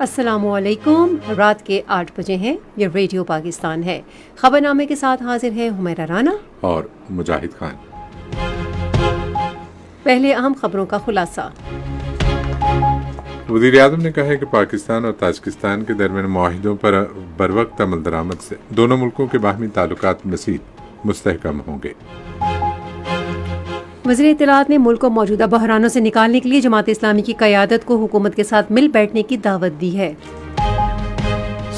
السلام علیکم، رات کے 8 بجے ہیں، یہ ریڈیو پاکستان ہے۔ خبر نامے کے ساتھ حاضر ہیں حمیرہ رانا اور مجاہد خان۔ پہلے اہم خبروں کا خلاصہ۔ وزیر اعظم نے کہا ہے کہ پاکستان اور تاجکستان کے درمیان معاہدوں پر بروقت عمل درآمد سے دونوں ملکوں کے باہمی تعلقات مزید مستحکم ہوں گے۔ وزیر اطلاعات نے ملک کو موجودہ بحرانوں سے نکالنے کے لیے جماعت اسلامی کی قیادت کو حکومت کے ساتھ مل بیٹھنے کی دعوت دی ہے۔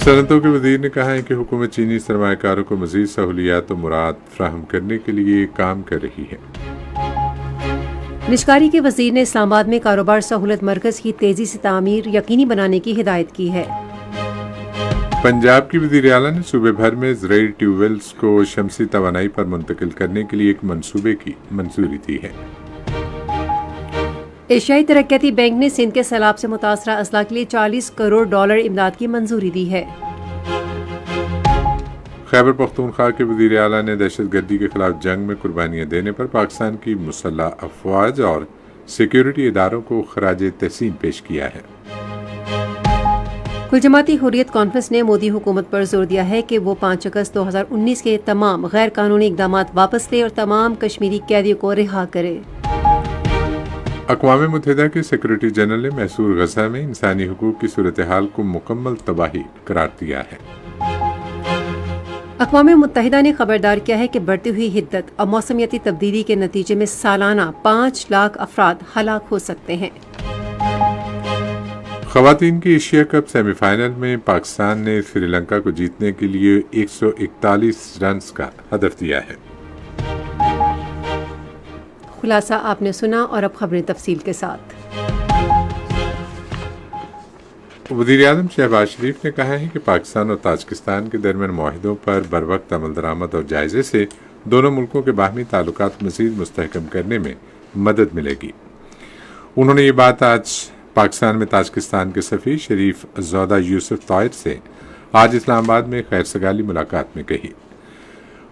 صنعتوں کے وزیر نے کہا ہے کہ حکومت چینی سرمایہ کاروں کو مزید سہولیات و مراد فراہم کرنے کے لیے کام کر رہی ہے۔ نشکاری کے وزیر نے اسلام آباد میں کاروبار سہولت مرکز کی تیزی سے تعمیر یقینی بنانے کی ہدایت کی ہے۔ پنجاب کی وزیر اعلیٰ نے صوبے بھر میں زرعی ٹیوب ویلز کو شمسی توانائی پر منتقل کرنے کے لیے ایک منصوبے کی منظوری دی ہے۔ ایشیائی ترقیاتی بینک نے سندھ کے سیلاب سے متاثرہ اضلاع کے لیے $40 کروڑ امداد کی منظوری دی ہے۔ خیبر پختونخوا کے وزیر اعلیٰ نے دہشت گردی کے خلاف جنگ میں قربانیاں دینے پر پاکستان کی مسلح افواج اور سیکیورٹی اداروں کو خراج تحسین پیش کیا ہے۔ کل جماعتی حریت کانفرنس نے مودی حکومت پر زور دیا ہے کہ وہ 5 اگست 2019 کے تمام غیر قانونی اقدامات واپس لے اور تمام کشمیری قیدیوں کو رہا کرے۔ اقوام متحدہ کے سیکرٹری جنرل نے محصور غزہ میں انسانی حقوق کی صورتحال کو مکمل تباہی قرار دیا ہے۔ اقوام متحدہ نے خبردار کیا ہے کہ بڑھتی ہوئی حدت اور موسمیاتی تبدیلی کے نتیجے میں سالانہ 5 لاکھ افراد ہلاک ہو سکتے ہیں۔ خواتین کی ایشیا کپ سیمی فائنل میں پاکستان نے سری لنکا کو جیتنے کے لیے 141 رنز کا ہدف دیا ہے۔ خلاصہ آپ نے سنا، اور اب خبریں تفصیل کے ساتھ۔ وزیر اعظم شہباز شریف نے کہا ہے کہ پاکستان اور تاجکستان کے درمیان معاہدوں پر بروقت عمل درآمد اور جائزے سے دونوں ملکوں کے باہمی تعلقات مزید مستحکم کرنے میں مدد ملے گی۔ انہوں نے یہ بات آج پاکستان میں تاجکستان کے سفیر شریف زودہ یوسف طائر سے آج اسلام آباد میں خیر سگالی ملاقات میں کہی۔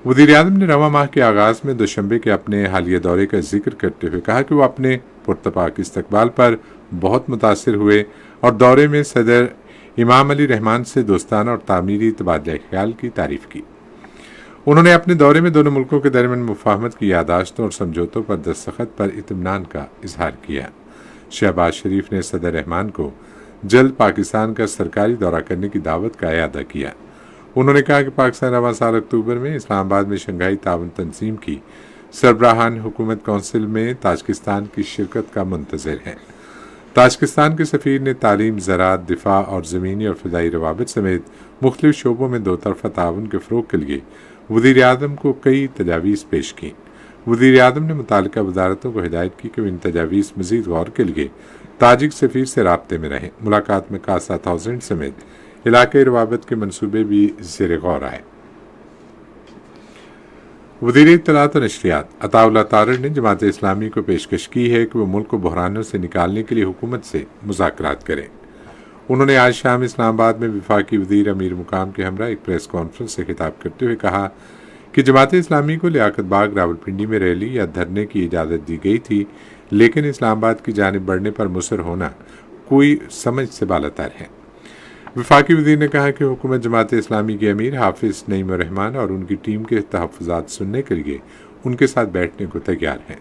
وزیر اعظم نے رواں ماہ کے آغاز میں دوشنبے کے اپنے حالیہ دورے کا ذکر کرتے ہوئے کہا کہ وہ اپنے پرتپاک استقبال پر بہت متاثر ہوئے اور دورے میں صدر امام علی رحمان سے دوستانہ اور تعمیری تبادلہ خیال کی تعریف کی۔ انہوں نے اپنے دورے میں دونوں ملکوں کے درمیان مفاہمت کی یادداشتوں اور سمجھوتوں پر دستخط پر اطمینان کا اظہار کیا۔ شہباز شریف نے صدر رحمان کو جلد پاکستان کا سرکاری دورہ کرنے کی دعوت کا اعادہ کیا۔ انہوں نے کہا کہ پاکستان رواں سال اکتوبر میں اسلام آباد میں شنگھائی تعاون تنظیم کی سربراہان حکومت کونسل میں تاجکستان کی شرکت کا منتظر ہے۔ تاجکستان کے سفیر نے تعلیم، زراعت، دفاع اور زمینی اور فضائی روابط سمیت مختلف شعبوں میں دو طرفہ تعاون کے فروغ کے لیے وزیر اعظم کو کئی تجاویز پیش کی۔ وزیر اعظم نے متعلقہ وزارتوں کو ہدایت کی کہ وہ ان تجاویز مزید غور کے لیے تاجک سفیر سے رابطے میں رہیں۔ ملاقات میں کاسا تھاؤزنڈ سمیت علاقائی روابط کے منصوبے بھی زیر غور آئے۔ وزیر اطلاعات و نشریات عطا اللہ تارڑ نے جماعت اسلامی کو پیشکش کی ہے کہ وہ ملک کو بحرانوں سے نکالنے کے لیے حکومت سے مذاکرات کریں۔ انہوں نے آج شام اسلام آباد میں وفاقی وزیر امیر مقام کے ہمراہ ایک پریس کانفرنس سے خطاب کرتے ہوئے کہا کہ جماعت اسلامی کو لیاقت باغ راولپنڈی میں ریلی یا دھرنے کی اجازت دی گئی تھی، لیکن اسلام آباد کی جانب بڑھنے پر مصر ہونا کوئی سمجھ سے بالاتر ہے۔ وفاقی وزیر نے کہا کہ حکومت جماعت اسلامی کے امیر حافظ نعیم الرحمان اور ان کی ٹیم کے تحفظات سننے کے لیے ان کے ساتھ بیٹھنے کو تیار ہے۔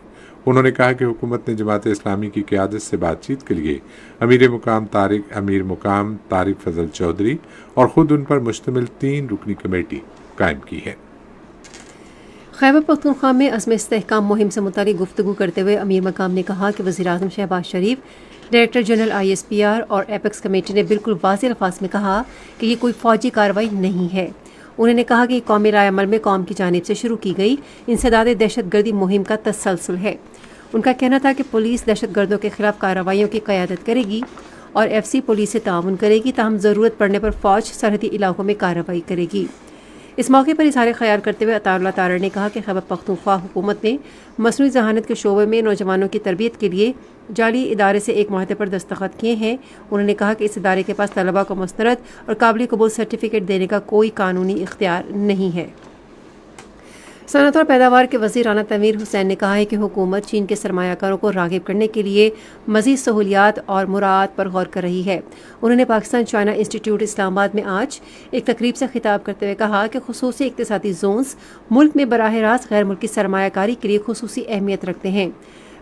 انہوں نے کہا کہ حکومت نے جماعت اسلامی کی قیادت سے بات چیت کے لیے امیر مقام طارق فضل چودھری اور خود ان پر مشتمل 3 رکنی کمیٹی قائم کی ہے۔ خیبر پختونخوا میں عزم استحکام مہم سے متعلق گفتگو کرتے ہوئے امیر مقام نے کہا کہ وزیر اعظم شہباز شریف، ڈائریکٹر جنرل ISPR اور ایپیکس کمیٹی نے بالکل واضح الفاظ میں کہا کہ یہ کوئی فوجی کارروائی نہیں ہے۔ انہوں نے کہا کہ قومی رائے عمل میں قوم کی جانب سے شروع کی گئی انسداد دہشت گردی مہم کا تسلسل ہے۔ ان کا کہنا تھا کہ پولیس دہشت گردوں کے خلاف کارروائیوں کی قیادت کرے گی اور FC پولیس سے تعاون کرے گی، تاہم ضرورت پڑنے پر فوج سرحدی علاقوں میں کارروائی کرے گی۔ اس موقع پر اظہار خیال کرتے ہوئے عطا اللہ تارڑ نے کہا کہ خیبر پختونخوا حکومت نے مصنوعی ذہانت کے شعبے میں نوجوانوں کی تربیت کے لیے جعلی ادارے سے ایک معاہدے پر دستخط کیے ہیں۔ انہوں نے کہا کہ اس ادارے کے پاس طلباء کو مستند اور قابل قبول سرٹیفکیٹ دینے کا کوئی قانونی اختیار نہیں ہے۔ صنعت اور پیداوار کے وزیر رانا تنویر حسین نے کہا ہے کہ حکومت چین کے سرمایہ کاروں کو راغب کرنے کے لیے مزید سہولیات اور مراعات پر غور کر رہی ہے. انہوں نے پاکستان چائنا انسٹیٹیوٹ اسلام آباد میں آج ایک تقریب سے خطاب کرتے ہوئے کہا کہ خصوصی اقتصادی زونز ملک میں براہ راست غیر ملکی سرمایہ کاری کے لیے خصوصی اہمیت رکھتے ہیں.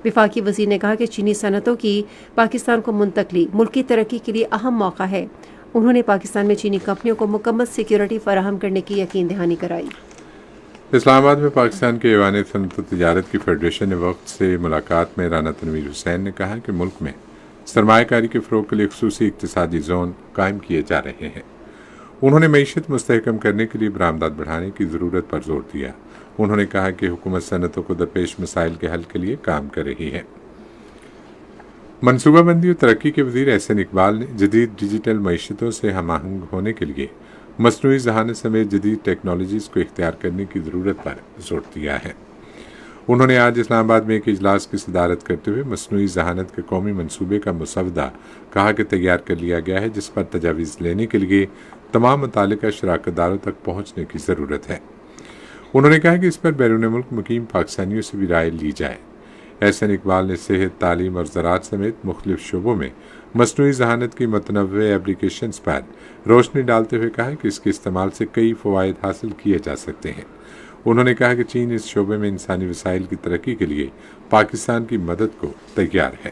وفاقی وزیر نے کہا کہ چینی صنعتوں کی پاکستان کو منتقلی ملکی ترقی کے لیے اہم موقع ہے. انہوں نے پاکستان میں چینی کمپنیوں کو مکمل سیکیورٹی فراہم کرنے کی یقین دہانی کرائی. اسلام آباد میں پاکستان کے ایوان صنعت و تجارت کی فیڈریشن وقت سے ملاقات میں رانا تنویر حسین نے کہا کہ ملک میں سرمایہ کاری کے فروغ کے لیے خصوصی اقتصادی زون قائم کیے جا رہے ہیں. انہوں نے معیشت مستحکم کرنے کے لیے برآمدات بڑھانے کی ضرورت پر زور دیا. انہوں نے کہا کہ حکومت صنعتوں کو درپیش مسائل کے حل کے لیے کام کر رہی ہے. منصوبہ بندی اور ترقی کے وزیر احسن اقبال نے جدید ڈیجیٹل معیشتوں سے ہم آہنگ ہونے کے لیے مصنوعی ذہانت سمیت جدید ٹیکنالوجیز کو اختیار کرنے کی ضرورت پر زور دیا ہے. انہوں نے آج اسلام آباد میں ایک اجلاس کی صدارت کرتے ہوئے مصنوعی ذہانت کے قومی منصوبے کا مسودہ کہا کہ تیار کر لیا گیا ہے جس پر تجاویز لینے کے لیے تمام متعلقہ شراکت داروں تک پہنچنے کی ضرورت ہے. انہوں نے کہا کہ اس پر بیرون ملک مقیم پاکستانیوں سے بھی رائے لی جائے. احسن اقبال نے صحت، تعلیم اور زراعت سمیت مختلف شعبوں میں مصنوعی ذہانت کی متنوع اپلیکیشنز پر روشنی ڈالتے ہوئے کہا کہ اس کے استعمال سے کئی فوائد حاصل کیے جا سکتے ہیں. انہوں نے کہا کہ چین اس شعبے میں انسانی وسائل کی ترقی کے لیے پاکستان کی مدد کو تیار ہے.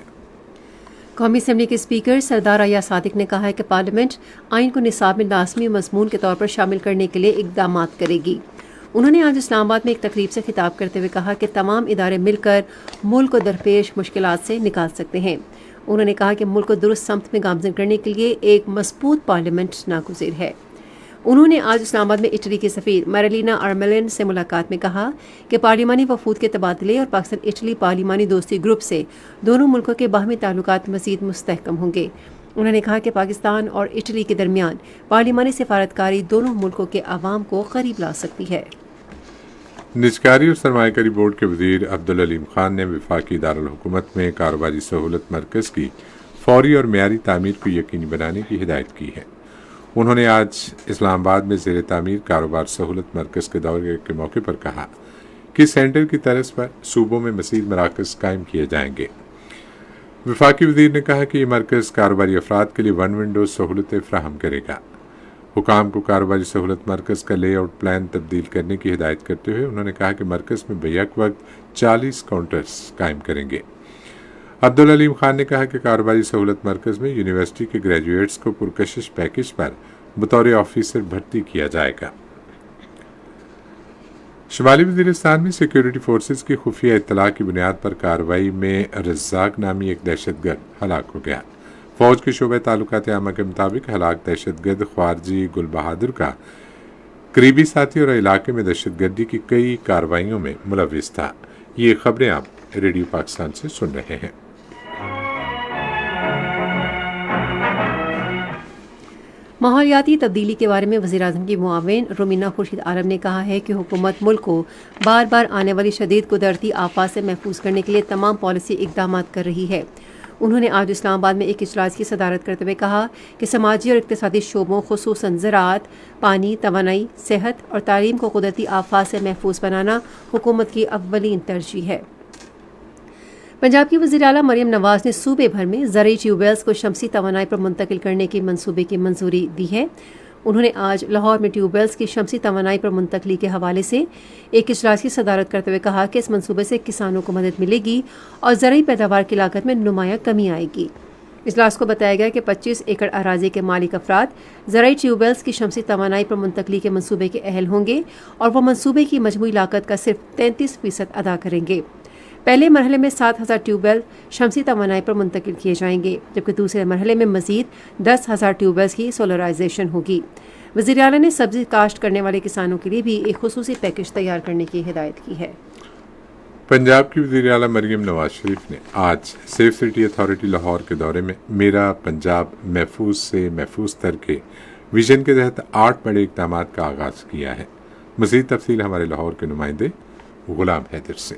قومی اسمبلی کے اسپیکر سردار ایاز صادق نے کہا ہے کہ پارلیمنٹ آئین کو نصاب میں لازمی مضمون کے طور پر شامل کرنے کے لیے اقدامات کرے گی. انہوں نے آج اسلام آباد میں ایک تقریب سے خطاب کرتے ہوئے کہا کہ تمام ادارے مل کر ملک کو درپیش مشکلات سے نکال سکتے ہیں. انہوں نے کہا کہ ملک کو درست سمت میں گامزن کرنے کے لیے ایک مضبوط پارلیمنٹ ناگزیر ہے. انہوں نے آج اسلام آباد میں اٹلی کے سفیر میریلینا آرمیلین سے ملاقات میں کہا کہ پارلیمانی وفود کے تبادلے اور پاکستان اٹلی پارلیمانی دوستی گروپ سے دونوں ملکوں کے باہمی تعلقات مزید مستحکم ہوں گے. انہوں نے کہا کہ پاکستان اور اٹلی کے درمیان پارلیمانی سفارتکاری دونوں ملکوں کے عوام کو قریب لا سکتی ہے. نجکاری اور سرمایہ کاری بورڈ کے وزیر عبدالعلیم خان نے وفاقی دارالحکومت میں کاروباری سہولت مرکز کی فوری اور معیاری تعمیر کو یقینی بنانے کی ہدایت کی ہے. انہوں نے آج اسلام آباد میں زیر تعمیر کاروبار سہولت مرکز کے دورے کے موقع پر کہا کہ سینٹر کی طرز پر صوبوں میں مزید مراکز قائم کیے جائیں گے. وفاقی وزیر نے کہا کہ یہ مرکز کاروباری افراد کے لیے ون ونڈو سہولتیں فراہم کرے گا. حکام کو کاروباری سہولت مرکز کا لے آؤٹ پلان تبدیل کرنے کی ہدایت کرتے ہوئے انہوں نے کہا کہ مرکز میں بیک وقت 40 کاؤنٹرز قائم کریں گے. عبدالعلیم خان نے کہا کہ کاروباری سہولت مرکز میں یونیورسٹی کے گریجویٹس کو پرکشش پیکج پر بطور آفیسر بھرتی کیا جائے گا. شمالی وزیرستان میں سیکیورٹی فورسز کی خفیہ اطلاع کی بنیاد پر کارروائی میں رزاق نامی ایک دہشت گرد ہلاک ہو گیا. فوج کے شعبہ تعلقات عامہ کے مطابق ہلاک دہشت گرد خوارجی گل بہادر کا قریبی ساتھی اور علاقے میں دہشت گردی کی کئی کارروائیوں میں ملوث تھا. یہ خبریں آپ ریڈیو پاکستان سے سن رہے ہیں. ماحولیاتی تبدیلی کے بارے میں وزیراعظم کی معاون رومینہ خورشید عالم نے کہا ہے کہ حکومت ملک کو بار بار آنے والی شدید قدرتی آفات سے محفوظ کرنے کے لیے تمام پالیسی اقدامات کر رہی ہے. انہوں نے آج اسلام آباد میں ایک اجلاس کی صدارت کرتے ہوئے کہا کہ سماجی اور اقتصادی شعبوں خصوصاً زراعت، پانی، توانائی، صحت اور تعلیم کو قدرتی آفات سے محفوظ بنانا حکومت کی اولین ترجیح ہے. پنجاب کی وزیراعلیٰ مریم نواز نے صوبے بھر میں زرعی ٹیوب ویلز کو شمسی توانائی پر منتقل کرنے کے منصوبے کی منظوری دی ہے. انہوں نے آج لاہور میں ٹیوب ویلز کی شمسی توانائی پر منتقلی کے حوالے سے ایک اجلاس کی صدارت کرتے ہوئے کہا کہ اس منصوبے سے کسانوں کو مدد ملے گی اور زرعی پیداوار کی لاگت میں نمایاں کمی آئے گی. اجلاس کو بتایا گیا کہ 25 ایکڑ اراضی کے مالک افراد زرعی ٹیوب ویلز کی شمسی توانائی پر منتقلی کے منصوبے کے اہل ہوں گے اور وہ منصوبے کی مجموعی لاگت کا صرف 33% ادا کریں گے. پہلے مرحلے میں 7,000 ٹیوب ویل شمسی توانائی پر منتقل کیے جائیں گے جبکہ دوسرے مرحلے میں مزید 10,000 ٹیوب ویلز کی سولرائزیشن ہوگی. وزیر اعلیٰ نے سبزی کاشت کرنے والے کسانوں کے لیے بھی ایک خصوصی پیکج تیار کرنے کی ہدایت کی ہے. پنجاب کی وزیر اعلیٰ مریم نواز شریف نے آج سیف سٹی اتھارٹی لاہور کے دورے میں میرا پنجاب محفوظ سے محفوظ تر کے ویژن کے تحت 8 بڑے اقدامات کا آغاز کیا ہے. مزید تفصیل ہمارے لاہور کے نمائندے غلام حیدر سے.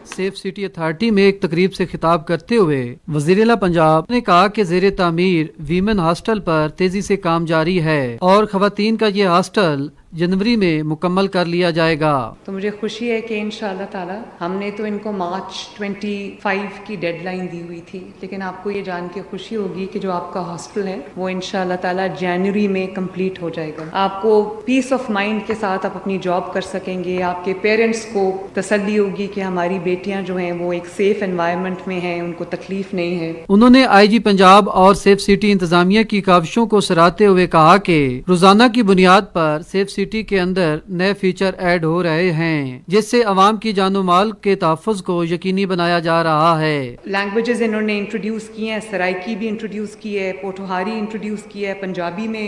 سیف سٹی اتھارٹی میں ایک تقریب سے خطاب کرتے ہوئے وزیر اعلیٰ پنجاب نے کہا کہ زیر تعمیر ویمن ہاسٹل پر تیزی سے کام جاری ہے اور خواتین کا یہ ہاسٹل जनवरी में मुकम्मल कर लिया जाएगा। तो मुझे खुशी है कि इंशाअल्लाह ताला हमने तो इनको मार्च 25 की डेडलाइन दी हुई थी, लेकिन आपको ये जान के खुशी होगी कि जो आपका हॉस्टल है वो इंशाअल्लाह ताला जनवरी में कंप्लीट हो जाएगा। आपको पीस ऑफ माइंड के साथ आप अपनी जॉब कर सकेंगे, आपके पेरेंट्स को तसल्ली होगी कि हमारी बेटियां जो हैं वो एक सेफ एनवायरनमेंट में हैं, उनको तकलीफ नहीं है। उन्होंने आईजी पंजाब और सेफ सिटी इंतजामिया की काविशों को सराहते हुए कहा कि रोजाना की बुनियाद पर सेफ सिटी के अंदर नए फीचर ऐड हो रहे हैं, जिससे अवाम की जानो माल के तहफ़्फ़ुज़ को यकीनी बनाया जा रहा है। लैंग्वेजेस इन्होंने इंट्रोड्यूस की हैं, सराइकी भी इंट्रोड्यूस की है, पोठोहारी इंट्रोड्यूस की है, पंजाबी में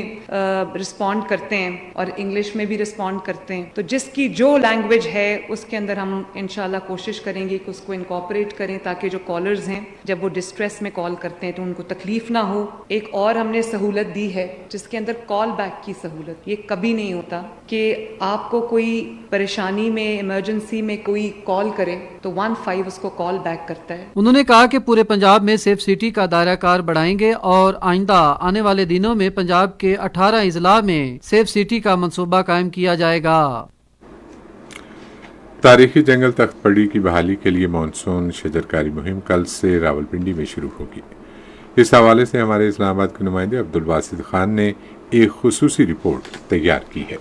रिस्पॉन्ड करते हैं और इंग्लिश में भी रिस्पॉन्ड करते हैं। तो जिसकी जो लैंग्वेज है उसके अंदर हम इंशाल्लाह कोशिश करेंगे कि उसको इनकॉर्पोरेट करें, ताकि जो कॉलर्स हैं जब वो डिस्ट्रेस में कॉल करते हैं तो उनको तकलीफ ना हो। एक और हमने सहूलत दी है जिसके अंदर कॉल बैक की सहूलत। ये कभी नहीं होता कि आपको कोई परेशानी में, इमरजेंसी में कोई कॉल करे तो 15 उसको कॉल बैक करता है। उन्होंने कहा कि पूरे पंजाब में सेफ सिटी का दायरा कार बढ़ाएंगे और आइंदा आने वाले दिनों में पंजाब के 18 अजला में सेफ सिटी का मंसूबा कायम किया जाएगा। तारीखी जंगल तख्तपड़ी की बहाली के लिए मानसून शजरकारी मुहिम कल से रावलपिंडी में शुरू होगी। इस हवाले से हमारे इस्लामाबाद के नुमाइंदे अब्दुल बासित खान ने एक खुसूसी रिपोर्ट तैयार की है।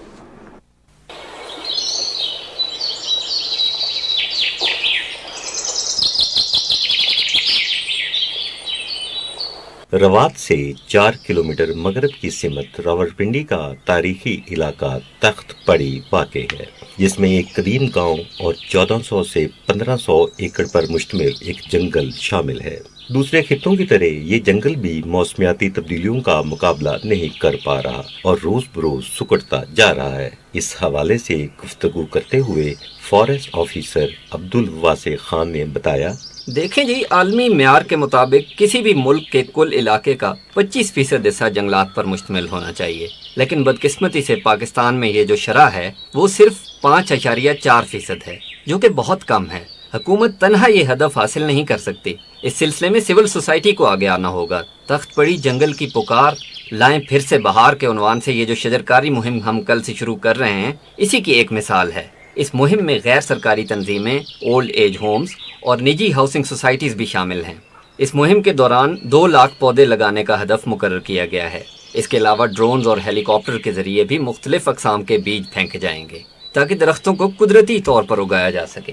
रवात से 4 किलोमीटर मगरब की सिमत रावलपिंडी का तारीखी इलाका तख्तपड़ी वाक़ है, जिसमें एक कदीम गांव और 1400 से 1500 एकड़ पर मुश्तमिल एक जंगल शामिल है। दूसरे खित्तों की तरह ये जंगल भी मौसमियाती तब्दीलियों का मुकाबला नहीं कर पा रहा और रोज बरोज सुकड़ता जा रहा है। इस हवाले से गुफ्तगू करते हुए फॉरेस्ट ऑफिसर अब्दुल वासे खान ने बताया, देखें जी, आलमी म्यार के मुताबिक किसी भी मुल्क के कुल इलाके का 25% हिस्सा जंगलात पर मुश्तमिल होना चाहिए, लेकिन बदकिस्मती से पाकिस्तान में ये जो शरह है वो सिर्फ 5.4% है, जो कि बहुत कम है। हुकूमत तन्हा ये हदफ हासिल नहीं कर सकती। इस सिलसिले में सिविल सोसाइटी को आगे आना होगा। तख्तपड़ी जंगल की पुकार लाएं फिर से बहार के उन्वान से ये जो शजरकारी मुहिम हम कल से शुरू कर रहे हैं, इसी की एक मिसाल है। इस मुहिम में गैर सरकारी तंजीमें, ओल्ड एज होम्स और निजी हाउसिंग सोसाइटीज़ भी शामिल हैं। इस मुहिम के दौरान 2 लाख पौधे लगाने का हदफ मुकर्रर किया गया है। इसके अलावा ड्रोन्स और हेलीकॉप्टर के जरिए भी मुख्तलिफ अक़साम के बीज फेंके जाएंगे ताकि दरख्तों को कुदरती तौर पर उगाया जा सके।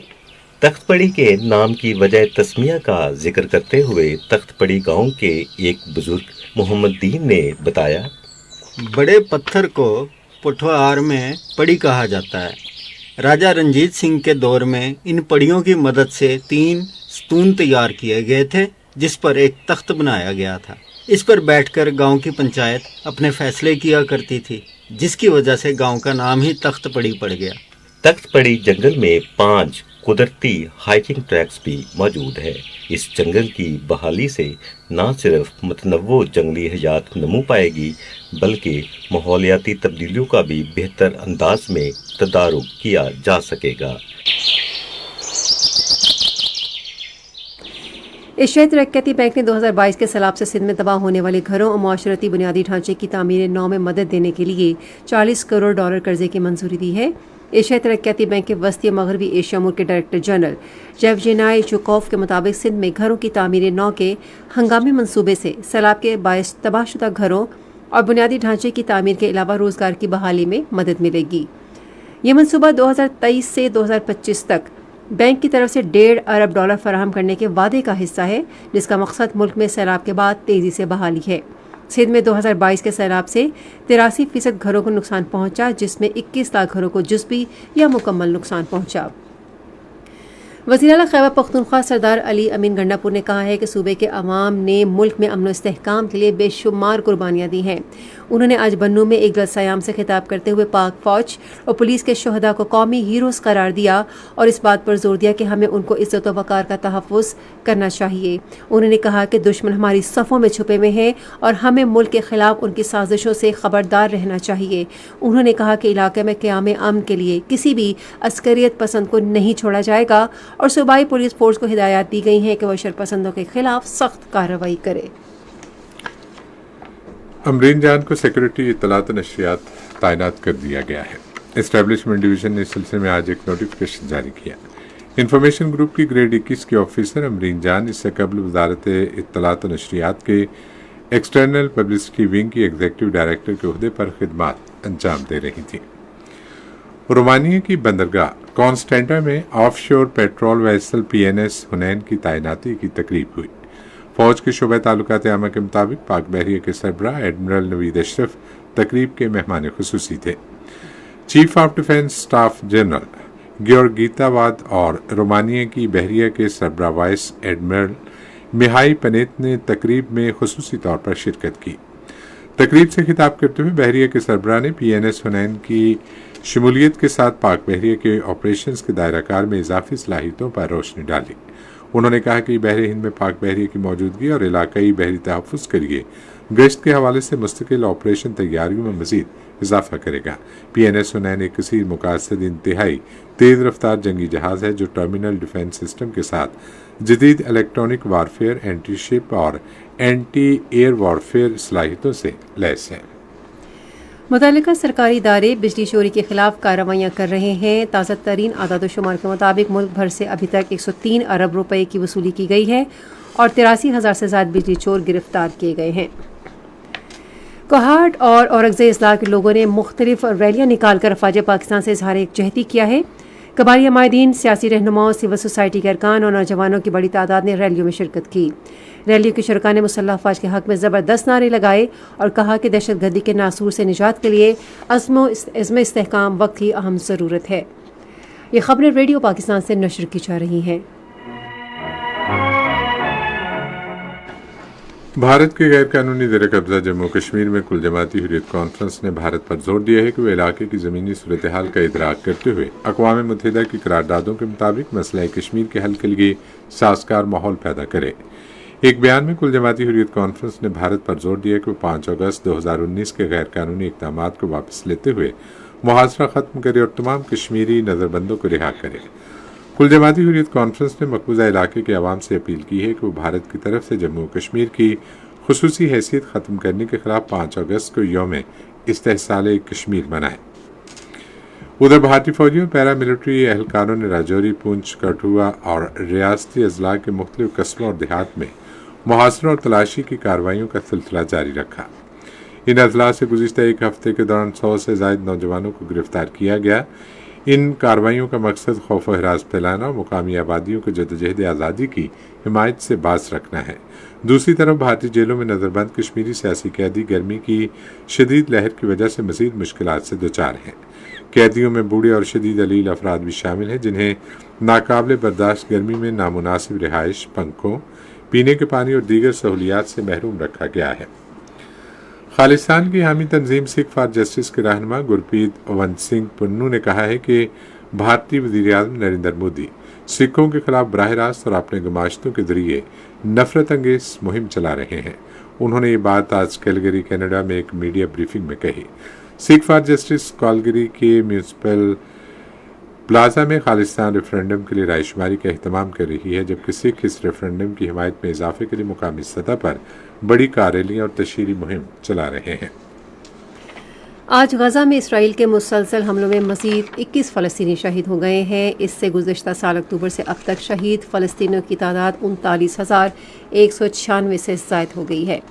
तख्तपड़ी के नाम की वजह तस्मिया का जिक्र करते हुए तख्तपड़ी गांव के एक बुजुर्ग मोहम्मद दीन ने बताया, बड़े पत्थर को पोठोहार में पड़ी कहा जाता है। राजा रंजीत सिंह के दौर में इन पड़ियों की मदद से 3 स्तून तैयार किए गए थे, जिस पर एक तख्त बनाया गया था। इस पर बैठकर गांव की पंचायत अपने फैसले किया करती थी, जिसकी वजह से गांव का नाम ही तख्तपड़ी पड़ गया। तख्तपड़ी जंगल में 5 कुदरती हाइकिंग ट्रैक्स भी मौजूद है। इस जंगल की बहाली से न सिर्फ मतनव्वो जंगली हयात नमू पाएगी, बल्कि माहौलियाती तब्दीलियों का भी बेहतर अंदाज में तदारुक किया जा सकेगा। एशियाई तरक्याती बैंक ने 2022 के सैलाब से सिंध में तबाह होने वाले घरों और माशरती बुनियादी ढांचे की तामीर नौ में मदद देने के लिए $40 करोड़ कर्जे की मंजूरी दी है। एशियाई तरक्याती बैंक के वस्ती मगरबी एशिया मुल्क के डायरेक्टर जनरल जेवजेनाई चुकोव के मुताबिक सिंध में घरों की तामीर नौ के हंगामी मंसूबे से सैलाब के बायस तबाहशुदा घरों और बुनियादी ढांचे की तामीर के अलावा रोजगार की बहाली में मदद मिलेगी। ये मंसूबा 2023 से 2025 तक बैंक की तरफ से $1.5 अरब फराहम करने के वादे का हिस्सा है, जिसका मकसद मुल्क में सैलाब के बाद तेज़ी से बहाली है। सिंध में 2022 के सैलाब से 83% घरों को नुकसान पहुंचा, जिसमें 21 लाख घरों को जुज़वी या मुकम्मल नुकसान पहुंचा। वज़ीर आला खैबर पख्तूनख्वा सरदार अली अमीन गंडापुर ने कहा है कि सूबे के अवाम ने मुल्क में अमन व इस्तेहकाम के लिए बेशुमार कुर्बानियाँ दी हैं। उन्होंने आज बन्नू में एक जलसायाम से खिताब करते हुए पाक फौज और पुलिस के शहदा को कौमी हीरोज़ करार दिया और इस बात पर जोर दिया कि हमें उनको इज़्ज़त व वक़ार का तहफ़्फ़ुज़ करना चाहिए। उन्होंने कहा कि दुश्मन हमारी सफ़ों में छुपे हुए हैं और हमें मुल्क के ख़िलाफ़ उनकी साजिशों से ख़बरदार रहना चाहिए। उन्होंने कहा कि इलाके में क़याम अमन के लिए किसी भी अस्करियत पसंद को नहीं छोड़ा जाएगा और सूबाई पुलिस फोर्स को हिदायत दी गई हैं कि वह शरपसंदों के खिलाफ सख्त कार्रवाई करे। अमरीन जान को सिक्योरिटी इत्तलात नशरियात तैनात कर दिया गया है। एस्टेब्लिशमेंट डिवीजन ने इस सिलसिले में आज एक नोटिफिकेशन जारी किया। इंफॉर्मेशन ग्रुप की ग्रेड 21 के ऑफिसर अमरीन जान इससे कबल वजारत इत्तलात और नशरियात के एक्सटर्नल पब्लिसिटी विंग की एग्जीक्यूटिव डायरेक्टर के ओहदे पर खिदमात अंजाम दे रही थी। रोमानिया की बंदरगाह कॉन्स्टेंटा में ऑफशोर पेट्रोल वेसल PNS हुनैन की तैनाती की तकरीब हुई। फौज के शोबे ताल्लुकात आमा के मुताबिक पाक बहरिया के सरबराह एडमिरल नवीद अशरफ तकरीब के मेहमान खुसूसी थे। Chief of defence staff general गियोर्गीतावाद और रोमानिया की बहरिया के सरबराह वाइस एडमिरल मिहाई पनेत ने तकरीब में खुसूसी तौर पर शिरकत की। तकरीब से खिताब करते हुए बहरिया के सरबराह ने PNS हुनैन की शमूलियत के साथ पाक बहरिया के ऑपरेशंस के दायराकार में इजाफी सलाहियतों पर रोशनी डाली। उन्होंने कहा कि बहरे हिंद में पाक बहरिया की मौजूदगी और इलाकाई बहरी तहफ़्फ़ुज़ के लिए गश्त के हवाले से मुस्तकिल ऑपरेशन तैयारियों में मज़ीद इजाफा करेगा। PNS हुनैन एक कसीर मुकासद इंतहाई तेज़ रफ्तार जंगी जहाज़ है जो टर्मिनल डिफेंस सिस्टम के साथ जदीद इलेक्ट्रॉनिक वारफेयर, एंटी शिप और एंटी एयर वारफेयर सलाहियतों से लैस है। मुतल्लिका सरकारी इदारे बिजली चोरी के खिलाफ कार्रवाइयाँ कर रहे हैं। ताज़ा तरीन आदाद-ओ-शुमार के मुताबिक मुल्क भर से अभी तक 103 अरब रुपए की वसूली की गई है और 83,000 से ज़्यादा बिजली चोर गिरफ्तार किए गए हैं। कोहाट और औरंगज़ेब इजला के लोगों ने मुख्तलिफ रैलियाँ निकाल कर अफवाज पाकिस्तान से इजहार यकजहती किया है। कबायली माहिदीन, सियासी रहनुमाओं, सिविल सोसाइटी के अरकान और नौजवानों की बड़ी तादाद ने रैलियों में शिरकत की। रैलियों के शुरका ने मुसल्लह अफवाज के हक में ज़बरदस्त नारे लगाए और कहा कि दहशतगर्दी के नासूर से निजात के लिए इज़्म इस्तेहकाम वक्त की अहम ज़रूरत है। ये खबरें रेडियो पाकिस्तान से नशर की जा रही हैं। भारत के गैर कानूनी ज़ेर कब्ज़ा जम्मू कश्मीर में कुल जमाती हुर्रियत कॉन्फ्रेंस ने भारत पर जोर दिया है कि वह इलाके की ज़मीनी सूरत हाल का इदराक करते हुए अक़वाम मुत्तहिदा की करारदादों के मुताबिक मसला कश्मीर के हल के लिए साज़गार माहौल पैदा करे। एक बयान में कुल जमाती हुर्रियत कॉन्फ्रेंस ने भारत पर जोर दिया कि वह 5 अगस्त 2019 के गैर कानूनी इक़दाम को वापस लेते हुए मुहासरा ख़त्म करे और तमाम कश्मीरी नज़रबंदों को रिहा करे। कुल जमाती हुर्रियत कॉन्फ्रेंस ने मकबूजा इलाके के अवाम से अपील की है कि वो भारत की तरफ से जम्मू कश्मीर की खुसूसी हैसियत ख़त्म करने के खिलाफ 5 अगस्त को यौम इस्तेहसाल कश्मीर मनाएं। उधर भारतीय फौजियों और पैरामिलिट्री एहलकारों ने राजौरी, पुंछ, कठुआ और रियासती अजला के मुख्तलिफ कस्बों और देहात में मुहासरा और तलाशी की कार्रवाइयों का सिलसिला जारी रखा। इन अजला से गुज़िश्ता एक हफ्ते के दौरान 100 से ज़ायद नौजवानों को गिरफ्तार किया गया। इन कार्रवाइयों का मकसद खौफ व हरास फैलाना और मुकामी आबादियों को जदोजहद आज़ादी की हिमायत से बाज रखना है। दूसरी तरफ भारतीय जेलों में नज़रबंद कश्मीरी सियासी कैदी गर्मी की शदीद लहर की वजह से मज़ीद मुश्किलात से दोचार हैं। कैदियों में बूढ़े और शदीद अलील अफराद भी शामिल हैं जिन्हें नाकाबिल बर्दाश्त गर्मी में नामुनासिब रिहाइश, पंखों, पीने के पानी और दीगर सहूलियात से महरूम रखा गया है। खालिस्तान की हामी तंजीम सिख फॉर जस्टिस के रहनुमा गुरप्रीत सिंह पन्नू ने कहा है कि भारतीय वज़ीर-ए-आज़म नरेंद्र मोदी सिखों के खिलाफ बराह रास्त और अपने गमाश्तों के जरिए नफरत अंगेज मुहिम चला रहे हैं। उन्होंने ये बात आज कैलगरी कनाडा में एक मीडिया ब्रीफिंग में कही। सिख फॉर जस्टिस कैलगरी के म्यूनिसिपल प्लाजा में खालिस्तान रेफरेंडम के लिए रायशुमारी का एहतमाम कर रही है, जबकि सिख इस रेफरेंडम की हिमायत में इजाफे के लिए मुकामी सतह पर बड़ी कार-रैलियां और तशहीरी मुहिम चला रहे हैं। आज गजा में इसराइल के मुसलसल हमलों में मज़ीद 21 फ़लस्तीनी शहीद हो गए हैं। इससे गुज़श्ता साल अक्टूबर से अब तक शहीद फ़लस्तीनियों की तादाद 39,196 से ज़ायद हो गई है।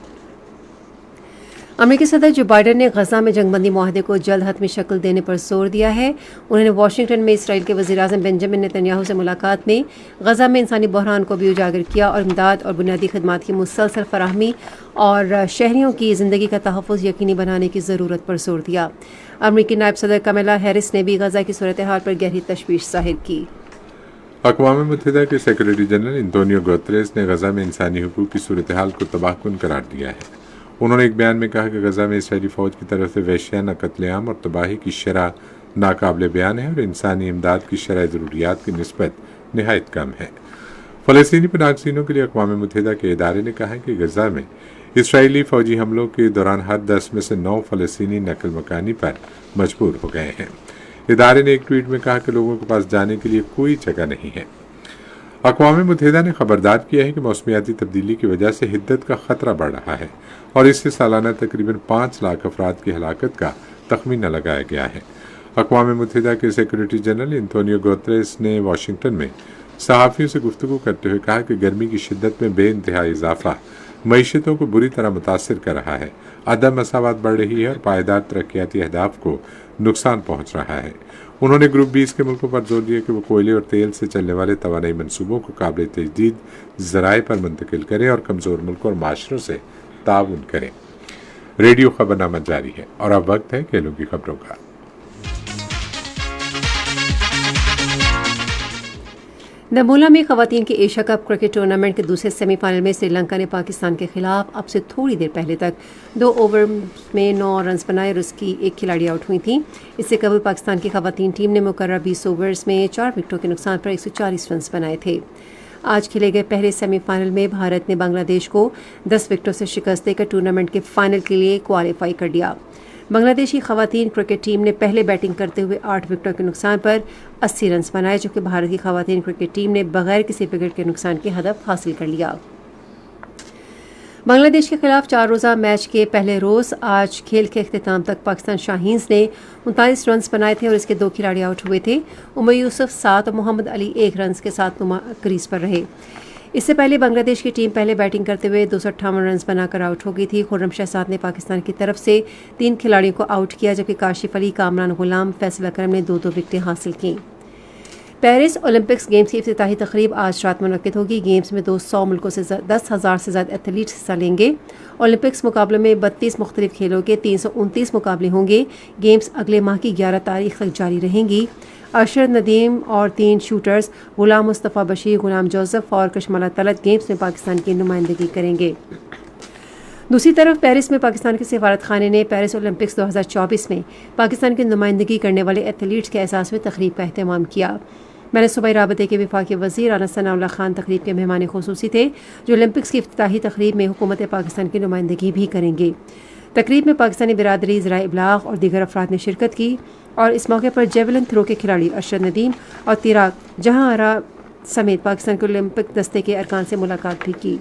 अमेरिकी सदर जो बाइडन ने गजा में जंगबंदी मुआहदे को जल्द हतमी शक्ल देने पर जोर दिया है। उन्होंने वाशिंगटन में इसराइल के वज़ीर-ए-आज़म बेंजामिन नेतन्याहू से मुलाकात में गजा में इंसानी बहरान को भी उजागर किया और इमदाद और बुनियादी खदमात की मुसलसल फराहमी और शहरियों की ज़िंदगी का तहफ़्फ़ुज़ यकीनी बनाने की ज़रूरत पर जोर दिया। अमेरिकी नायब सदर कमला हैरिस ने भी गजा की सूरत हाल पर गहरी तशवीश ज़ाहिर की। अक़वाम मुत्तहिदा के सेक्रेटरी जनरल एंटोनियो गुतेरेस ने गजा में इंसानी हुकूक की सूरत हाल को तबाहकुन करार दिया है। उन्होंने एक बयान में कहा कि गजा में इसराइली फ़ौज की तरफ से वहशियाना कत्लेआम और तबाही की शरह नाकाबिले बयान है और इंसानी इमदाद की शरह ज़रूरियात की निस्बत नहायत कम है। फ़लस्तीनी पनाहगज़ीनों के लिए अक़वाम मुत्तहिदा के इदारे ने कहा है कि गजा में इसराइली फ़ौजी हमलों के दौरान हर 10 में से 9 फ़लस्तीनी नकल मकानी पर मजबूर हो गए हैं। इदारे ने एक ट्वीट में कहा कि लोगों के पास जाने के लिए कोई जगह नहीं है। अक़वाम मुत्तहिदा ने खबरदार किया है कि मौसमियाती तब्दीली की वजह से हिद्दत का ख़तरा बढ़ रहा है और इससे सालाना तकरीबन 5 लाख अफराद की हलाकत का तखमीना लगाया गया है। अक़वाम मुत्तहिदा के सेक्रेटरी जनरल एंटोनियो गुतेरेस ने वाशिंगटन में सहाफ़ियों से गुफ्तगू करते हुए कहा कि गर्मी की शिद्दत में बेइंतहा इजाफा मईशतों को बुरी तरह मुतासर कर रहा है, अदम मसावत बढ़ रही है और पायदार तरक्याती अहदाफ को नुकसान पहुँच रहा है। उन्होंने ग्रुप 20 के मुल्कों पर जोर दिया कि वो कोयले और तेल से चलने वाले तवानाई मनसूबों को काबिल तजदीद ज़राए पर मुंतकिल करें और कमज़ोर मुल्कों और माशरों से ताउन करें। रेडियो खबरनामा जारी है और अब वक्त है खेलों की खबरों का। दमोला में खवातीन के एशिया कप क्रिकेट टूर्नामेंट के दूसरे सेमीफाइनल में श्रीलंका ने पाकिस्तान के खिलाफ अब से थोड़ी देर पहले तक 2 ओवर में 9 रन्स बनाए और उसकी एक खिलाड़ी आउट हुई थी। इससे कबल पाकिस्तान की खवातीन टीम ने मुकर्रर 20 ओवर्स में 4 विकेटों के नुकसान पर 140 रन्स बनाए थे। आज खेले गए पहले सेमीफाइनल में भारत ने बांग्लादेश को 10 विकेटों से शिकस्त देकर टूर्नामेंट के फाइनल के लिए क्वालिफाई कर लिया। बांग्लादेश की खवातीन क्रिकेट टीम ने पहले बैटिंग करते हुए 8 विकेटों के नुकसान पर 80 रन्स बनाए, जबकि भारत की खवातीन क्रिकेट टीम ने बगैर किसी विकेट के नुकसान के हदफ हासिल कर लिया। बांग्लादेश के खिलाफ 4 रोज़ा मैच के पहले रोज़ आज खेल के अख्तिताम तक पाकिस्तान शाहीन्स ने 39 रन्स बनाए थे और इसके 2 खिलाड़ी आउट हुए थे। उमर यूसुफ 7 और मोहम्मद अली 1 रन्स के साथ क्रीज पर रहे। इससे पहले बांग्लादेश की टीम पहले बैटिंग करते हुए 258 रन्स बनाकर आउट हो गई थी। खुर्रम शहजाद ने पाकिस्तान की तरफ से 3 खिलाड़ियों को आउट किया, जबकि काशिफ अली, कामरान गुलाम, फैसल अकरम ने 2-2 विकेटें हासिल की। पेरिस ओलंपिक्स गेम्स की इफ्तिताही तकरीब आज रात मुनक्किद होगी। गेम्स में 200 मुल्कों से 10,000 से ज़्यादा एथलीट्स हिस्सा लेंगे। ओलंपिक्स मुकाबलों में 32 मुख्तलिफ खेलों के 329 मुकाबले होंगे। गेम्स अगले माह की 11 तारीख तक जारी रहेंगी। अरशद नदीम और 3 शूटर्स गुलाम मुस्तफ़ा बशीर, गुलाम जोसेफ और कशमला तलत गेम्स में पाकिस्तान की नुमाइंदगी करेंगे। दूसरी तरफ पेरिस में पाकिस्तान के सफारत खाने ने पेरिस ओलंपिक्स 2024 में पाकिस्तान की नुमाइंदगी करने वाले एथलीट्स के एहसास में तकरीब का अहतमाम किया। मैंने सूबाई राबते के वफाकी वज़ीर राना सनाउल्लाह खान तकरीब के मेहमान खुसूसी थे, जो ओलंपिक्स की इफ्तिताही तकरीब में हुकूमत पाकिस्तान की नुमाइंदगी भी करेंगे। तकरीब में पाकिस्तानी बिरादरी, ज़राए इब्लाग और दीगर अफराद ने शिरकत की और इस मौके पर जेवलिन थ्रो के खिलाड़ी अरशद नदीम और तिराक जहां आरा समेत पाकिस्तान के ओलंपिक दस्ते के अरकान से मुलाकात भी की।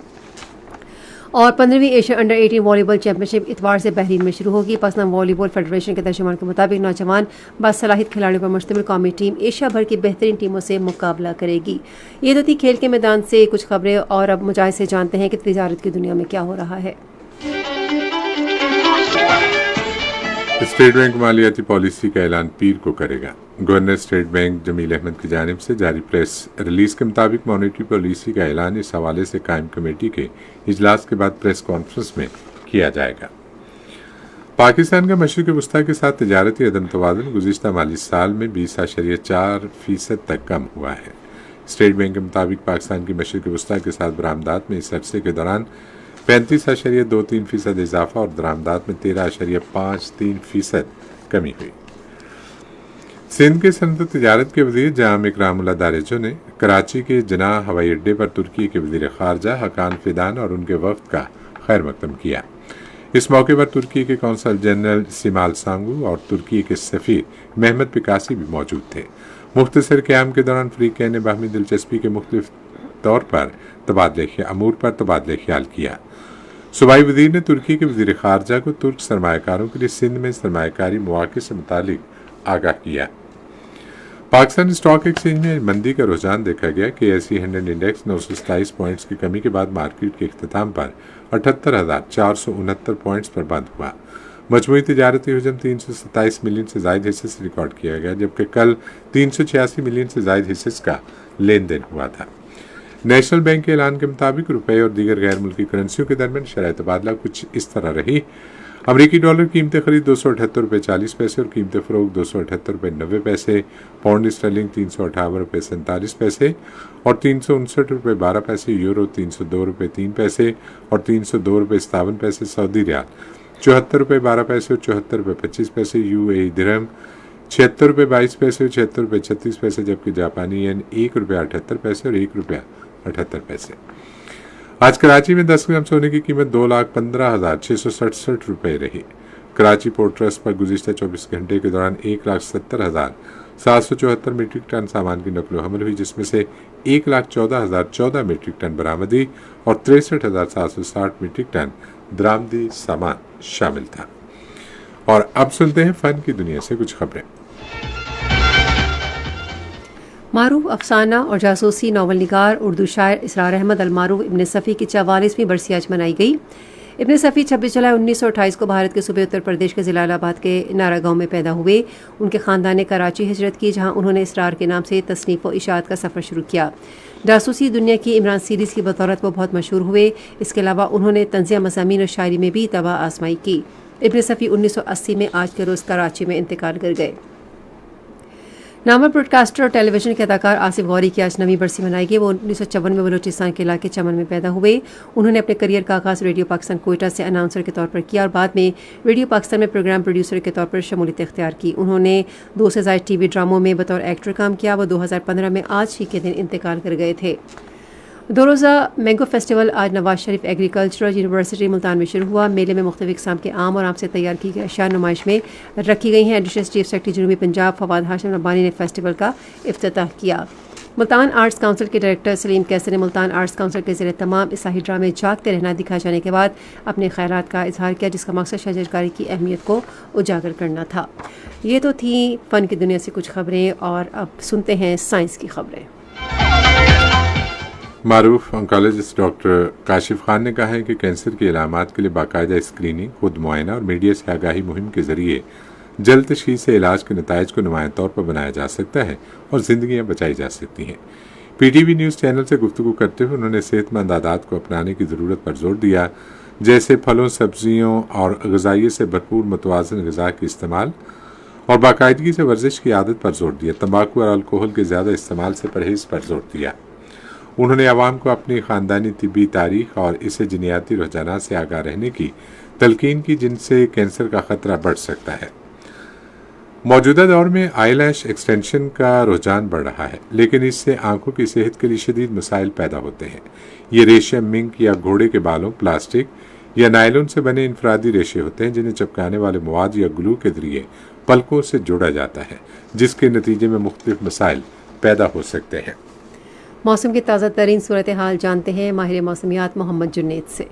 और 15वीं एशिया अंडर 18 वॉलीबॉल चैंपियनशिप इतवार से बहरीन में शुरू होगी। पाकिस्तान वॉलीबॉल फेडरेशन के तर्जुमान के मुताबिक नौजवान बासलाहियत खिलाड़ियों पर मुश्तमिल कौमी टीम एशिया भर की बेहतरीन टीमों से मुकाबला करेगी। ये तो थी खेल के मैदान से कुछ खबरें, और अब मुजाहिद से जानते हैं कि तिजारत की दुनिया में क्या हो रहा है। स्टेट बैंक मालियाती पॉलिसी का ऐलान पीर को करेगा। Governor State Bank Jameel Ahmed की जानिब से जारी प्रेस रिलीज के मुताबिक मॉनेटरी पॉलिसी का ऐलान इस हवाले से कायम कमेटी के इजलास के बाद प्रेस कॉन्फ्रेंस में किया जाएगा। पाकिस्तान का मशरिक़ वस्ता के साथ तिजारती अदम तवाज़ुन गुज़िश्ता माली साल में 20.4% तक कम हुआ है। स्टेट बैंक के मुताबिक पाकिस्तान की मशरिक़ वस्ता के साथ बरामदात में इस अरसे के दौरान 35.23% इजाफा और दरामदात में 13.53% कमी हुई। सिंध के सनअत तिजारत के वज़ीर जाम इकरामुल्लाह दारेचो ने कराची के जना हवाई अड्डे पर तुर्की के वज़ीर ख़ारजा हकान फिदान और उनके वफ़द का खैर मक़दम किया। इस मौके पर तुर्की के कौंसल जनरल सिमाल सांगू और तुर्की के सफ़ीर महमद पिकासी भी मौजूद थे। मुख्तसर क़याम के दौरान फ़रीक़ैन ने बाहमी दिलचस्पी के मुख्तलिफ तौर पर अमूर पर तबादले ख्याल किया। सूबाई वज़ीर ने तुर्की के वज़ीर ख़ारजा को तुर्क सरमायाकारों के लिए सिंध में सरमायाकारी मौक़े से मुतालिक आगाह किया। पाकिस्तान स्टॉक एक्सचेंज में मंदी का रुझान देखा गया कि KSE 100 इंडेक्स 927 पॉइंट्स की कमी के बाद मार्केट के इख्तिताम पर 78,469 पॉइंट्स पर बंद हुआ। मजमूई तिजारती हजम 327 मिलियन से ज़ायद हिस्से से रिकॉर्ड किया गया, जबकि कल 386 मिलियन से ज़ायद हिस्से का लेन देन हुआ था। नेशनल बैंक के ऐलान के मुताबिक रुपये और दीगर गैर मुल्की करेंसियों के दरमियान शरह तबादला कुछ इस तरह रही। अमरीकी डॉलर कीमत खरीद 278 रुपये 40 पैसे और कीमत फ़रोख्त 278 रुपये 90 पैसे, पाउंड स्टर्लिंग 358 रुपये 47 पैसे और 359 रुपये 12 पैसे, यूरो 302 रुपये 3 पैसे और 302 रुपये 57 पैसे, सऊदी रियाल 74 रुपये 12 पैसे और 74 रुपये 25 पैसे, UAE दिरहम 76 रुपये 22 पैसे और 76 रुपये 36 पैसे, जबकि जापानी येन 1 रुपया 78 पैसे और 1 रुपया 78 पैसे। आज कराची में 10 ग्राम सोने की कीमत 2,15,667 रुपये रही। कराची पोर्ट ट्रस्ट पर गुज़िश्ता 24 घंटे के दौरान 1,70,774 मीट्रिक टन सामान की नकलो हमल हुई, जिसमें से 1,14,014 मीट्रिक टन बरामदी और 63,760 मीट्रिक टन दरामदी सामान शामिल था। और अब सुनते हैं फन की दुनिया से कुछ खबरें। معروف افسانہ اور جاسوسی ناول نگار اردو شاعر اسرار احمد المعروف ابن صفی کی 44ویں برسی آج منائی گئی۔ ابن صفی 26 جولائی 1928 کو بھارت کے صوبے اتر پردیش کے ضلع الہ آباد کے نارا گاؤں میں پیدا ہوئے۔ ان کے خاندان نے کراچی ہجرت کی، جہاں انہوں نے اسرار کے نام سے تصنیف و اشاعت کا سفر شروع کیا۔ جاسوسی دنیا کی عمران سیریز کی بدولت وہ بہت مشہور ہوئے۔ اس کے علاوہ انہوں نے طنزیہ مضامین اور شاعری میں بھی طبع آزمائی کی۔ ابن صفی 1980 میں آج کے روز کراچی میں انتقال کر گئے۔ نامور براڈ کاسٹر اور ٹیلی ویژن کے اداکار آصف غوری کی آج 9ویں برسی منائی گئی۔ وہ 1954 میں بلوچستان کے علاقے چمن میں پیدا ہوئے۔ انہوں نے اپنے کریئر کا آغاز ریڈیو پاکستان کوئٹہ سے اناؤنسر کے طور پر کیا اور بعد میں ریڈیو پاکستان میں پروگرام پروڈیوسر کے طور پر شمولیت اختیار کی۔ انہوں نے 2 سے زائد ٹی وی ڈراموں میں بطور ایکٹر کام کیا۔ وہ 2015 میں آج ہی کے دن انتقال کر گئے تھے۔ 2 روزہ مینگو فیسٹیول آج نواز شریف ایگریکلچرل یونیورسٹی ملتان میں شروع ہوا۔ میلے میں مختلف اقسام کے آم اور آم سے تیار کی گئی اشیاء نمائش میں رکھی گئی ہیں۔ ایڈیشنل چیف سیکرٹری جنوبی پنجاب فواد ہاشم ربانی نے فیسٹیول کا افتتاح کیا۔ ملتان آرٹس کونسل کے ڈائریکٹر سلیم کیسر نے ملتان آرٹس کونسل کے زیر تمام اصلاحی ڈرامے جاگتے رہنا دکھائے جانے کے بعد اپنے خیالات کا اظہار کیا، جس کا مقصد شجرکاری کی اہمیت کو اجاگر کرنا تھا۔ یہ تو تھیں فن کی دنیا سے کچھ خبریں، اور اب سنتے ہیں سائنس کی خبریں۔ معروف آنکالوجسٹ ڈاکٹر کاشف خان نے کہا ہے کہ کینسر کی علامات کے لیے باقاعدہ اسکریننگ، خود معائنہ اور میڈیا سے آگاہی مہم کے ذریعے جلد تشخیص سے علاج کے نتائج کو نمایاں طور پر بنایا جا سکتا ہے اور زندگیاں بچائی جا سکتی ہیں۔ P T V news channel سے گفتگو کرتے ہوئے انہوں نے صحت مند عادات کو اپنانے کی ضرورت پر زور دیا، جیسے پھلوں، سبزیوں اور غذائیت سے بھرپور متوازن غذا کے استعمال اور باقاعدگی سے ورزش کی عادت پر زور دیا۔ تمباکو اور الکوہل کے زیادہ استعمال سے پرہیز پر زور دیا۔ انہوں نے عوام کو اپنی خاندانی طبی تاریخ اور اسے جینیاتی رجحانات سے آگاہ رہنے کی تلقین کی، جن سے کینسر کا خطرہ بڑھ سکتا ہے۔ موجودہ دور میں آئی لیش ایکسٹینشن کا رجحان بڑھ رہا ہے، لیکن اس سے آنکھوں کی صحت کے لیے شدید مسائل پیدا ہوتے ہیں۔ یہ ریشم، منک یا گھوڑے کے بالوں، پلاسٹک یا نائلون سے بنے انفرادی ریشے ہوتے ہیں، جنہیں چپکانے والے مواد یا گلو کے ذریعے پلکوں سے جوڑا جاتا ہے، جس کے نتیجے میں مختلف مسائل پیدا ہو سکتے ہیں۔ موسم کی تازہ ترین صورتحال جانتے ہیں ماہر موسمیات محمد جنید سے۔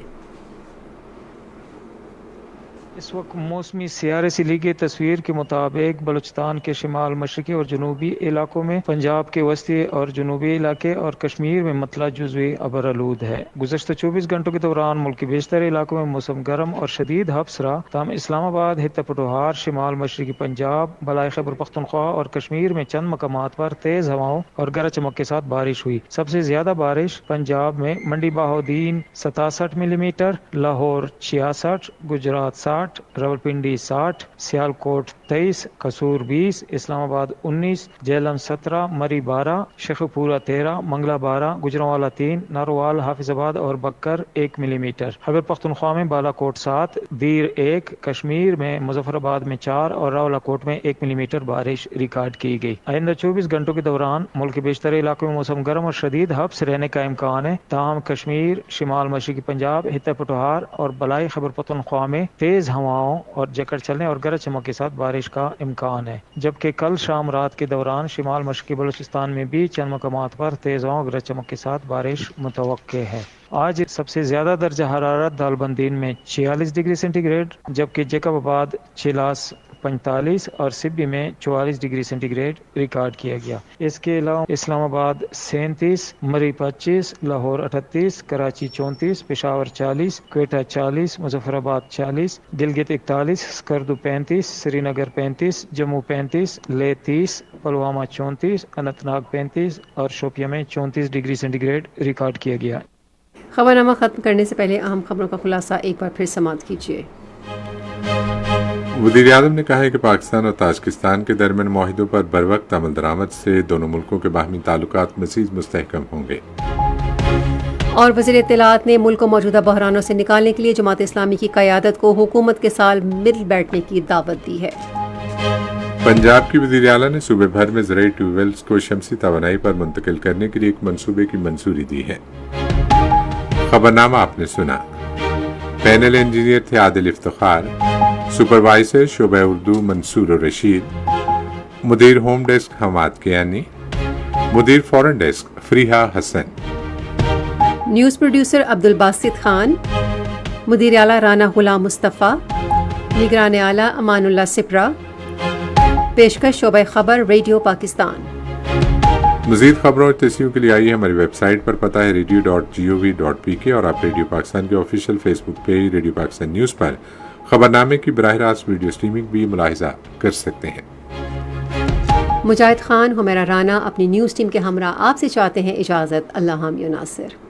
اس وقت موسمی سیارے سیلی کی تصویر کے مطابق بلوچستان کے شمال مشرقی اور جنوبی علاقوں میں، پنجاب کے وسطی اور جنوبی علاقے اور کشمیر میں مطلع جزوی ابرآلود ہے۔ گزشتہ 24 گھنٹوں کے دوران ملک کے بیشتر علاقوں میں موسم گرم اور شدید ہبس رہا، تاہم اسلام آباد، خطہ پٹوہار، شمال مشرقی پنجاب، بالائی خیبر پختونخوا اور کشمیر میں چند مقامات پر تیز ہواؤں اور گرج چمک کے ساتھ بارش ہوئی۔ سب سے زیادہ بارش پنجاب میں منڈی بہاؤدین 67 ملی میٹر، لاہور 66، گجرات 60، راولپنڈی 60، سیالکوٹ 23، قصور 20، اسلام آباد 19، جہلم 17، مری 12، شیخوپورہ 13، منگلہ 12، گجرانوالہ 3، ناروال، حافظ آباد اور بکر 1 ملی میٹر۔ خیبر پختونخوا میں بالاکوٹ 7، دیر 1، کشمیر میں مظفر آباد میں 4 اور راولاکوٹ میں 1 ملی میٹر بارش ریکارڈ کی گئی۔ آئندہ 24 گھنٹوں کے دوران ملک کے بیشتر علاقوں میں موسم گرم اور شدید ہبس رہنے کا امکان ہے، تاہم کشمیر، شمال مشرقی پنجاب، خطہ پٹوہار اور بالائی خیبر پختونخوا میں تیز ہواؤں اور جکڑ چلنے اور گرج چمک کے ساتھ بارش کا امکان ہے، جبکہ کل شام رات کے دوران شمال مشرقی بلوچستان میں بھی چند مقامات پر تیز ہواؤں اور گرج چمک کے ساتھ بارش متوقع ہے۔ آج سب سے زیادہ درجہ حرارت دالبندین میں 46 ڈگری سینٹی گریڈ، جبکہ جیکب آباد، چیلاس 45 اور سبی میں 44 ڈگری سینٹی گریڈ ریکارڈ کیا گیا۔ اس کے علاوہ اسلام آباد 37، مری 25، لاہور 38، کراچی 34، پشاور 40، کوئٹہ 40، مظفر آباد 40، گلگت 41، سکردو 35، سری نگر 35، جموں 35، لے 30، پلوامہ 34، اننت ناگ 35 اور شوپیاں میں 34 ڈگری سینٹی گریڈ ریکارڈ کیا گیا۔ خبرنامہ ختم کرنے سے پہلے اہم خبروں کا خلاصہ ایک بار پھر سماعت کیجیے۔ وزیر اعظم نے کہا ہے کہ پاکستان اور تاجکستان کے درمیان معاہدوں پر بروقت عمل درآمد سے دونوں ملکوں کے باہمی تعلقات مزید مستحکم ہوں گے۔ اور وزیر اطلاعات نے ملک کو موجودہ بحرانوں سے نکالنے کے لیے جماعت اسلامی کی قیادت کو حکومت کے ساتھ مل بیٹھنے کی دعوت دی ہے۔ پنجاب کی وزیر اعلیٰ نے صوبے بھر میں زرعی ٹیوب ویلز کو شمسی توانائی پر منتقل کرنے کے لیے ایک منصوبے کی منظوری دی ہے۔ خبرنامہ آپ نے سنا۔ پینل انجینئر تھے عادل افتخار، سپروائزر شعبہ اردو منصور رشید، مدیر ہوم ڈیسک حماد کیانی، مدیر فورن ڈیسک فریحہ حسن، نیوز پروڈیوسر عبدالباسط خان، مدیر اعلیٰ رانا غلام مصطفیٰ، نگران اعلیٰ امان اللہ سپرا، پیشکش شعبہ خبر ریڈیو پاکستان۔ مزید خبروں اور تصویروں کے لیے آئیے ہماری ویب سائٹ پر، پتہ ہے radio.gov.pk، اور آپ ریڈیو پاکستان کے آفیشیل فیس بک پیج ریڈیو پاکستان نیوز پر خبرنامے کی براہ راست ویڈیو اسٹریمنگ بھی ملاحظہ کر سکتے ہیں۔ مجاہد خان، حمیرہ رانا اپنی نیوز ٹیم کے ہمراہ آپ سے چاہتے ہیں اجازت۔ اللہ حامی و ناصر۔